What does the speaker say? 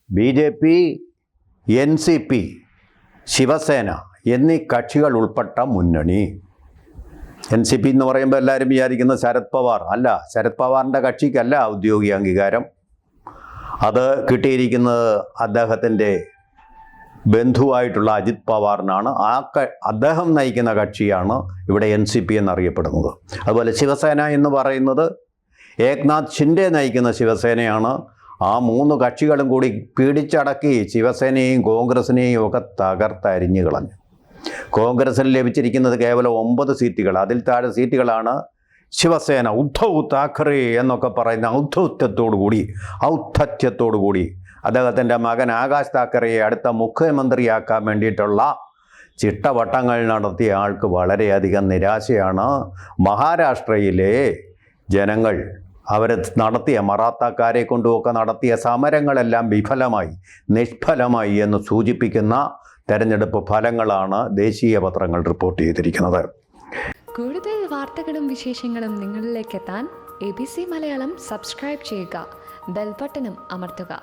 BJP, NCP, Shiv Sena എന്നീ കക്ഷികൾ ഉൾപ്പെട്ട മുന്നണി. NCP എന്ന് പറയുമ്പോൾ എല്ലാവരും വിചാരിക്കുന്ന ശരത് പവാർ അല്ല. ശരത് പവാറിൻ്റെ കക്ഷിക്കല്ല ഔദ്യോഗിക അംഗീകാരം. അത് കിട്ടിയിരിക്കുന്നത് അദ്ദേഹത്തിൻ്റെ ബന്ധുവായിട്ടുള്ള അജിത് പവാറിനാണ്. അദ്ദേഹം നയിക്കുന്ന കക്ഷിയാണ് ഇവിടെ NCP എന്നറിയപ്പെടുന്നത്. അതുപോലെ ശിവസേന എന്ന് പറയുന്നത് ഏക്നാഥ് ഷിൻഡെ നയിക്കുന്ന ശിവസേനയാണ്. ആ 3 കക്ഷികളും കൂടി പിടിച്ചടക്കി ശിവസേനയെയും കോൺഗ്രസിനെയും ഒക്കെ തകർത്തരിഞ്ഞു കളഞ്ഞു. കോൺഗ്രസിന് ലഭിച്ചിരിക്കുന്നത് കേവലം 9 സീറ്റുകൾ. അതിൽ താഴെ സീറ്റുകളാണ് ശിവസേന ഉദ്ധവ് താക്കറെ എന്നൊക്കെ പറയുന്ന ഔദ്ധത്യത്തോടു കൂടി അദ്ദേഹത്തിൻ്റെ മകൻ ആകാശ് താക്കറെയെ അടുത്ത മുഖ്യമന്ത്രിയാക്കാൻ വേണ്ടിയിട്ടുള്ള ചിട്ടവട്ടങ്ങൾ നടത്തിയ ആൾക്ക് വളരെയധികം നിരാശയാണ്. മഹാരാഷ്ട്രയിലെ ജനങ്ങൾ അവർ നടത്തിയ മറാത്താക്കാരെ കൊണ്ടുമൊക്കെ നടത്തിയ സമരങ്ങളെല്ലാം നിഷ്ഫലമായി എന്ന് സൂചിപ്പിക്കുന്ന തെരഞ്ഞെടുപ്പ് ഫലങ്ങളാണ് ദേശീയ പത്രങ്ങൾ റിപ്പോർട്ട് ചെയ്തിരിക്കുന്നത്. കൂടുതൽ വാർത്തകളും വിശേഷങ്ങളും നിങ്ങളിലേക്ക് എത്താൻ ABC മലയാളം സബ്സ്ക്രൈബ് ചെയ്യുക, ബെൽ ബട്ടണും അമർത്തുക.